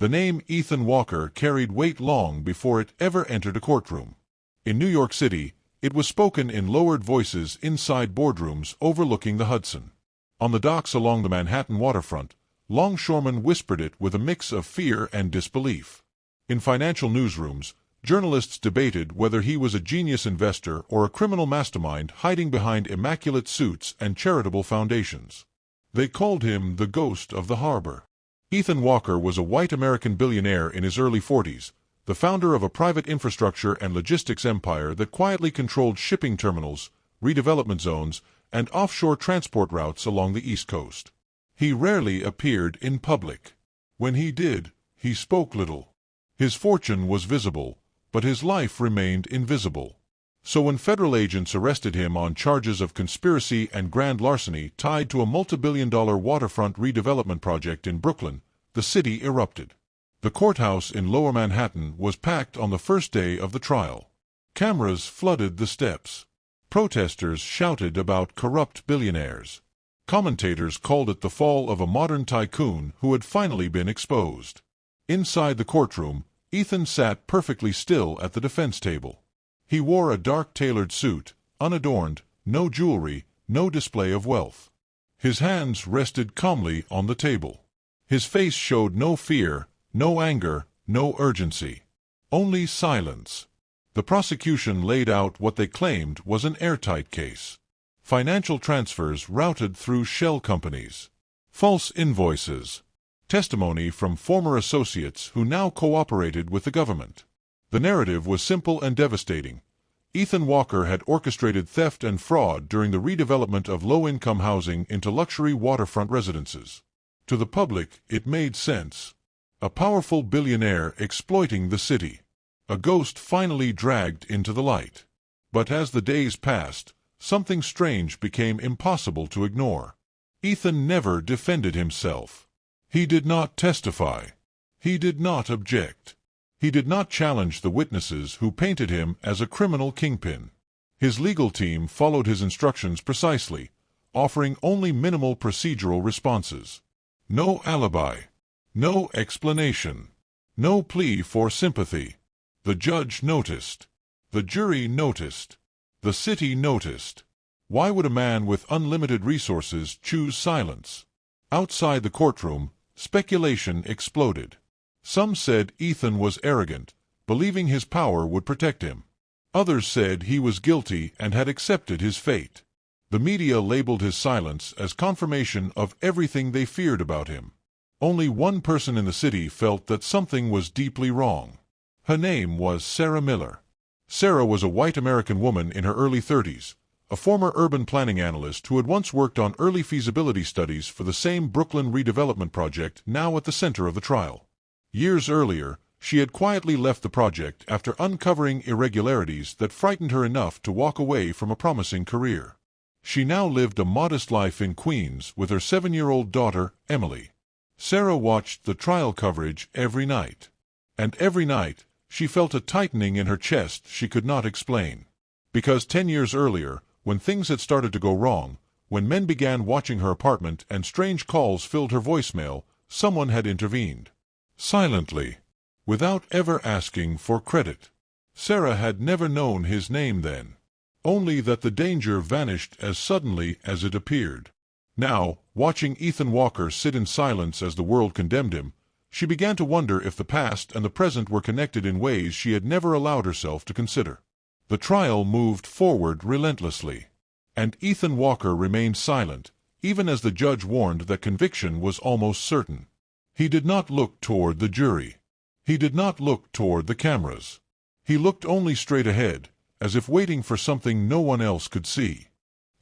The name Ethan Walker carried weight long before it ever entered a courtroom. In New York City, it was spoken in lowered voices inside boardrooms overlooking the Hudson. On the docks along the Manhattan waterfront, longshoremen whispered it with a mix of fear and disbelief. In financial newsrooms, journalists debated whether he was a genius investor or a criminal mastermind hiding behind immaculate suits and charitable foundations. They called him the ghost of the harbor. Ethan Walker was a white American billionaire in his early 40s, the founder of a private infrastructure and logistics empire that quietly controlled shipping terminals, redevelopment zones, and offshore transport routes along the East Coast. He rarely appeared in public. When he did, he spoke little. His fortune was visible, but his life remained invisible. So when federal agents arrested him on charges of conspiracy and grand larceny tied to a multi-billion-dollar waterfront redevelopment project in Brooklyn, the city erupted. The courthouse in Lower Manhattan was packed on the first day of the trial. Cameras flooded the steps. Protesters shouted about corrupt billionaires. Commentators called it the fall of a modern tycoon who had finally been exposed. Inside the courtroom, Ethan sat perfectly still at the defense table. He wore a dark tailored suit, unadorned, no jewelry, no display of wealth. His hands rested calmly on the table. His face showed no fear, no anger, no urgency. Only silence. The prosecution laid out what they claimed was an airtight case. Financial transfers routed through shell companies. False invoices. Testimony from former associates who now cooperated with the government. The narrative was simple and devastating. Ethan Walker had orchestrated theft and fraud during the redevelopment of low-income housing into luxury waterfront residences. To the public, it made sense. A powerful billionaire exploiting the city. A ghost finally dragged into the light. But as the days passed, something strange became impossible to ignore. Ethan never defended himself. He did not testify. He did not object. He did not challenge the witnesses who painted him as a criminal kingpin. His legal team followed his instructions precisely, offering only minimal procedural responses. No alibi. No explanation. No plea for sympathy. The judge noticed. The jury noticed. The city noticed. Why would a man with unlimited resources choose silence? Outside the courtroom, speculation exploded. Some said Ethan was arrogant, believing his power would protect him. Others said he was guilty and had accepted his fate. The media labeled his silence as confirmation of everything they feared about him. Only one person in the city felt that something was deeply wrong. Her name was Sarah Miller. Sarah was a white American woman in her early 30s, a former urban planning analyst who had once worked on early feasibility studies for the same Brooklyn redevelopment project now at the center of the trial. Years earlier, she had quietly left the project after uncovering irregularities that frightened her enough to walk away from a promising career. She now lived a modest life in Queens with her 7-year-old daughter, Emily. Sarah watched the trial coverage every night. And every night, she felt a tightening in her chest she could not explain. Because 10 years earlier, when things had started to go wrong, when men began watching her apartment and strange calls filled her voicemail, someone had intervened. Silently. Without ever asking for credit. Sarah had never known his name then. Only that the danger vanished as suddenly as it appeared. Now, watching Ethan Walker sit in silence as the world condemned him, she began to wonder if the past and the present were connected in ways she had never allowed herself to consider. The trial moved forward relentlessly. And Ethan Walker remained silent, even as the judge warned that conviction was almost certain. He did not look toward the jury. He did not look toward the cameras. He looked only straight ahead, as if waiting for something no one else could see.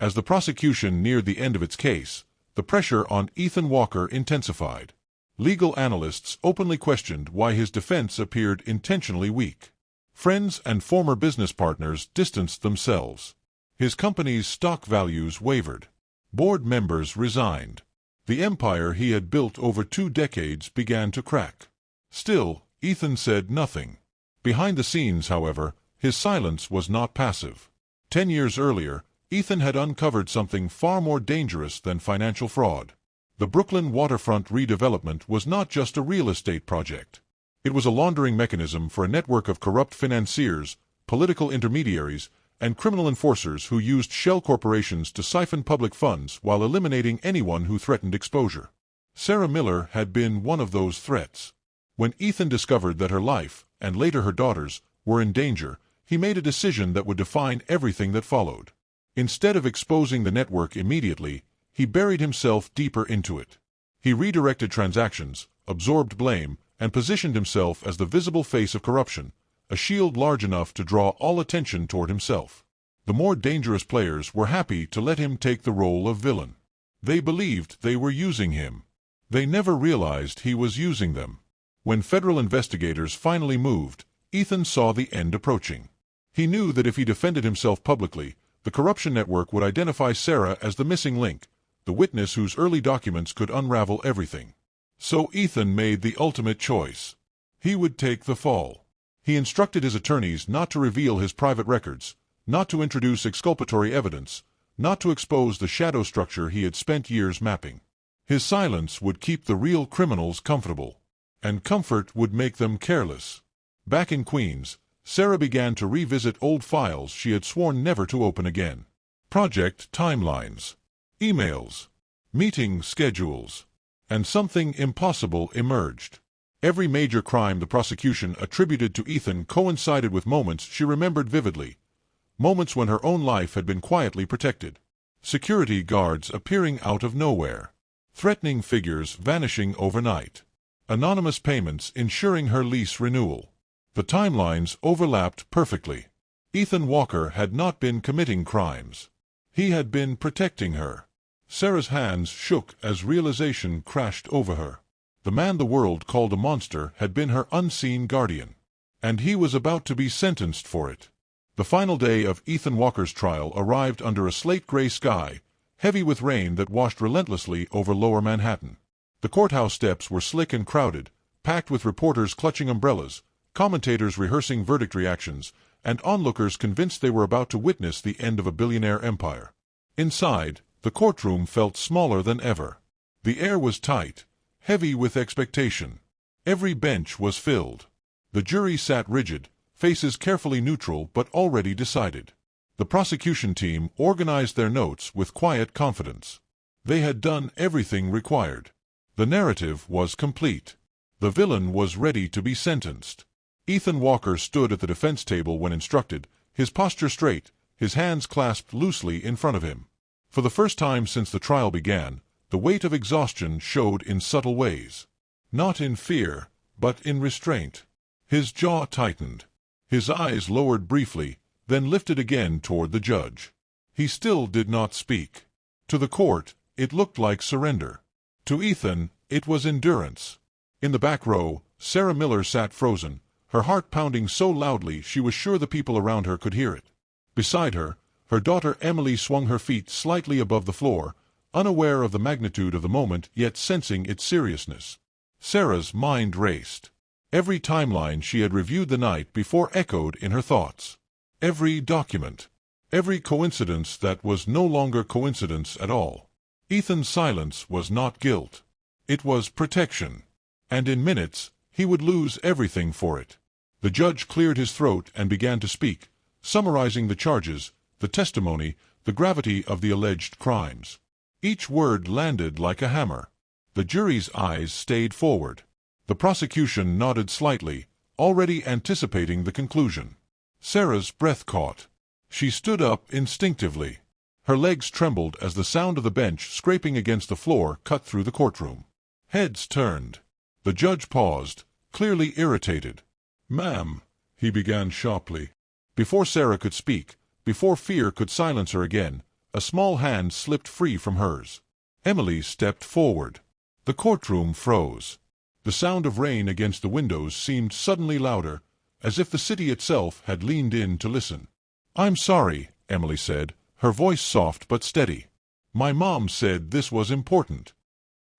As the prosecution neared the end of its case, the pressure on Ethan Walker intensified. Legal analysts openly questioned why his defense appeared intentionally weak. Friends and former business partners distanced themselves. His company's stock values wavered. Board members resigned. The empire he had built over 2 decades began to crack. Still, Ethan said nothing. Behind the scenes, however, his silence was not passive. 10 years earlier, Ethan had uncovered something far more dangerous than financial fraud. The Brooklyn waterfront redevelopment was not just a real estate project. It was a laundering mechanism for a network of corrupt financiers, political intermediaries, and criminal enforcers who used shell corporations to siphon public funds while eliminating anyone who threatened exposure. Sarah Miller had been one of those threats. When Ethan discovered that her life, and later her daughter's, were in danger, he made a decision that would define everything that followed. Instead of exposing the network immediately, he buried himself deeper into it. He redirected transactions, absorbed blame, and positioned himself as the visible face of corruption, a shield large enough to draw all attention toward himself. The more dangerous players were happy to let him take the role of villain. They believed they were using him. They never realized he was using them. When federal investigators finally moved, Ethan saw the end approaching. He knew that if he defended himself publicly, the corruption network would identify Sarah as the missing link, the witness whose early documents could unravel everything. So Ethan made the ultimate choice. He would take the fall. He instructed his attorneys not to reveal his private records, not to introduce exculpatory evidence, not to expose the shadow structure he had spent years mapping. His silence would keep the real criminals comfortable, and comfort would make them careless. Back in Queens, Sarah began to revisit old files she had sworn never to open again. Project timelines, emails, meeting schedules, and something impossible emerged. Every major crime the prosecution attributed to Ethan coincided with moments she remembered vividly, moments when her own life had been quietly protected. Security guards appearing out of nowhere, threatening figures vanishing overnight, anonymous payments ensuring her lease renewal. The timelines overlapped perfectly. Ethan Walker had not been committing crimes. He had been protecting her. Sarah's hands shook as realization crashed over her. The man the world called a monster had been her unseen guardian, and he was about to be sentenced for it. The final day of Ethan Walker's trial arrived under a slate-gray sky, heavy with rain that washed relentlessly over lower Manhattan. The courthouse steps were slick and crowded, packed with reporters clutching umbrellas, commentators rehearsing verdict reactions, and onlookers convinced they were about to witness the end of a billionaire empire. Inside, the courtroom felt smaller than ever. The air was tight, heavy with expectation. Every bench was filled. The jury sat rigid, faces carefully neutral but already decided. The prosecution team organized their notes with quiet confidence. They had done everything required. The narrative was complete. The villain was ready to be sentenced. Ethan Walker stood at the defense table when instructed, his posture straight, his hands clasped loosely in front of him. For the first time since the trial began, the weight of exhaustion showed in subtle ways. Not in fear, but in restraint. His jaw tightened. His eyes lowered briefly, then lifted again toward the judge. He still did not speak. To the court, it looked like surrender. To Ethan, it was endurance. In the back row, Sarah Miller sat frozen, her heart pounding so loudly she was sure the people around her could hear it. Beside her, her daughter Emily swung her feet slightly above the floor, unaware of the magnitude of the moment yet sensing its seriousness. Sarah's mind raced. Every timeline she had reviewed the night before echoed in her thoughts. Every document. Every coincidence that was no longer coincidence at all. Ethan's silence was not guilt. It was protection. And in minutes, he would lose everything for it. The judge cleared his throat and began to speak, summarizing the charges, the testimony, the gravity of the alleged crimes. Each word landed like a hammer. The jury's eyes stayed forward. The prosecution nodded slightly, already anticipating the conclusion. Sarah's breath caught. She stood up instinctively. Her legs trembled as the sound of the bench scraping against the floor cut through the courtroom. Heads turned. The judge paused, clearly irritated. "Ma'am," he began sharply. Before Sarah could speak, before fear could silence her again, a small hand slipped free from hers. Emily stepped forward. The courtroom froze. The sound of rain against the windows seemed suddenly louder, as if the city itself had leaned in to listen. "I'm sorry," Emily said, her voice soft but steady. "My mom said this was important."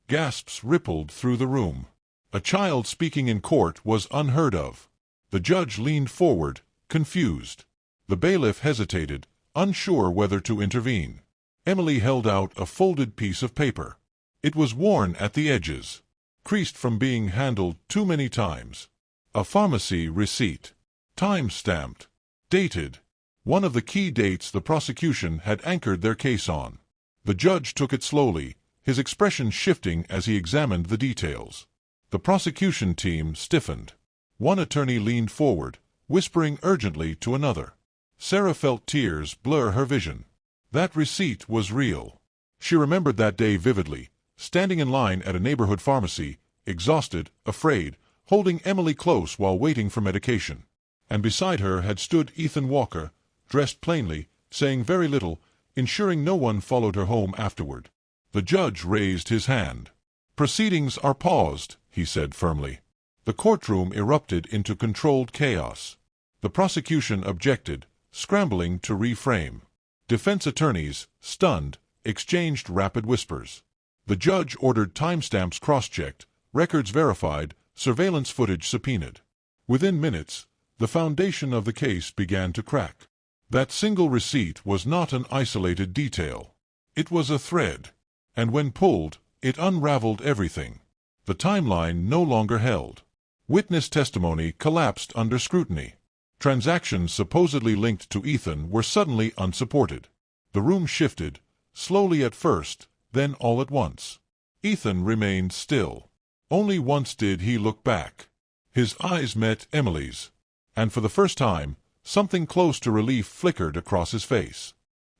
Gasps rippled through the room. A child speaking in court was unheard of. The judge leaned forward, confused. The bailiff hesitated, unsure whether to intervene. Emily held out a folded piece of paper. It was worn at the edges, creased from being handled too many times. A pharmacy receipt. Time-stamped. Dated. One of the key dates the prosecution had anchored their case on. The judge took it slowly, his expression shifting as he examined the details. The prosecution team stiffened. One attorney leaned forward, whispering urgently to another. Sarah felt tears blur her vision. That receipt was real. She remembered that day vividly, standing in line at a neighborhood pharmacy, exhausted, afraid, holding Emily close while waiting for medication. And beside her had stood Ethan Walker, dressed plainly, saying very little, ensuring no one followed her home afterward. The judge raised his hand. "Proceedings are paused," he said firmly. The courtroom erupted into controlled chaos. The prosecution objected, scrambling to reframe. Defense attorneys, stunned, exchanged rapid whispers. The judge ordered timestamps cross-checked, records verified, surveillance footage subpoenaed. Within minutes, the foundation of the case began to crack. That single receipt was not an isolated detail. It was a thread. And when pulled, it unraveled everything. The timeline no longer held. Witness testimony collapsed under scrutiny. Transactions supposedly linked to Ethan were suddenly unsupported. The room shifted, slowly at first, then all at once. Ethan remained still. Only once did he look back. His eyes met Emily's, and for the first time, something close to relief flickered across his face.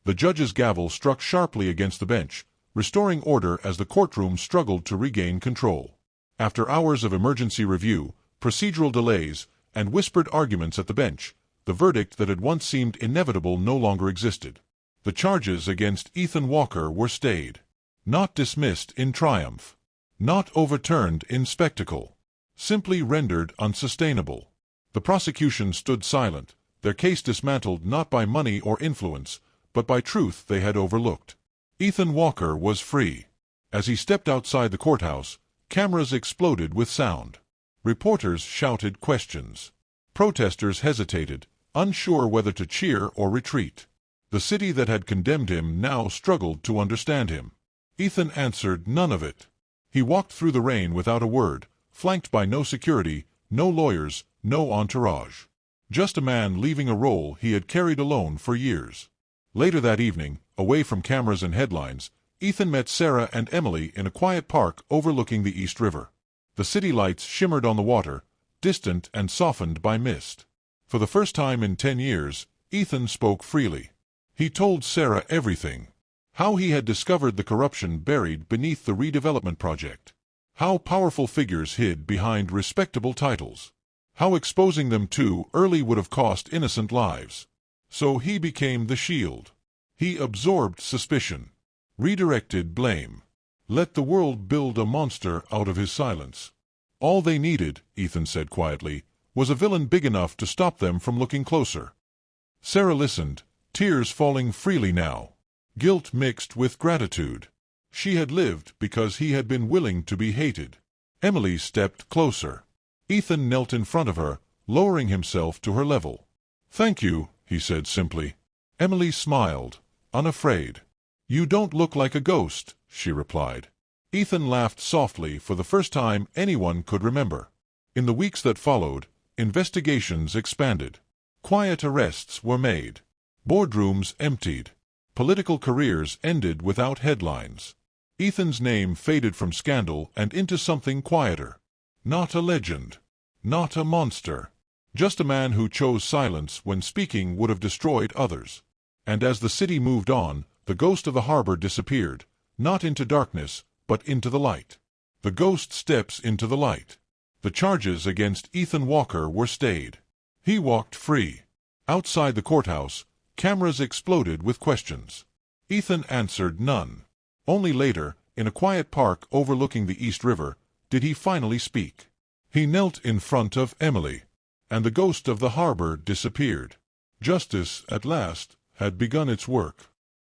The judge's gavel struck sharply against the bench, restoring order as the courtroom struggled to regain control. After hours of emergency review, procedural delays, and whispered arguments at the bench, the verdict that had once seemed inevitable no longer existed. The charges against Ethan Walker were stayed. Not dismissed in triumph. Not overturned in spectacle. Simply rendered unsustainable. The prosecution stood silent, their case dismantled not by money or influence, but by truth they had overlooked. Ethan Walker was free. As he stepped outside the courthouse, cameras exploded with sound. Reporters shouted questions. Protesters hesitated, unsure whether to cheer or retreat. The city that had condemned him now struggled to understand him. Ethan answered none of it. He walked through the rain without a word, flanked by no security, no lawyers, no entourage. Just a man leaving a role he had carried alone for years. Later that evening, away from cameras and headlines, Ethan met Sarah and Emily in a quiet park overlooking the East River. The city lights shimmered on the water, distant and softened by mist. For the first time in 10 years, Ethan spoke freely. He told Sarah everything. How he had discovered the corruption buried beneath the redevelopment project. How powerful figures hid behind respectable titles. How exposing them too early would have cost innocent lives. So he became the shield. He absorbed suspicion. Redirected blame. Let the world build a monster out of his silence. All they needed, Ethan said quietly, was a villain big enough to stop them from looking closer. Sarah listened, tears falling freely now. Guilt mixed with gratitude. She had lived because he had been willing to be hated. Emily stepped closer. Ethan knelt in front of her, lowering himself to her level. "Thank you," he said simply. Emily smiled, unafraid. "You don't look like a ghost," she replied. Ethan laughed softly for the first time anyone could remember. In the weeks that followed, investigations expanded. Quiet arrests were made. Boardrooms emptied. Political careers ended without headlines. Ethan's name faded from scandal and into something quieter. Not a legend. Not a monster. Just a man who chose silence when speaking would have destroyed others. And as the city moved on, the ghost of the harbor disappeared, not into darkness, but into the light. The ghost steps into the light. The charges against Ethan Walker were stayed. He walked free. Outside the courthouse, cameras exploded with questions. Ethan answered none. Only later, in a quiet park overlooking the East River, did he finally speak. He knelt in front of Emily, and the ghost of the harbor disappeared. Justice, at last, had begun its work.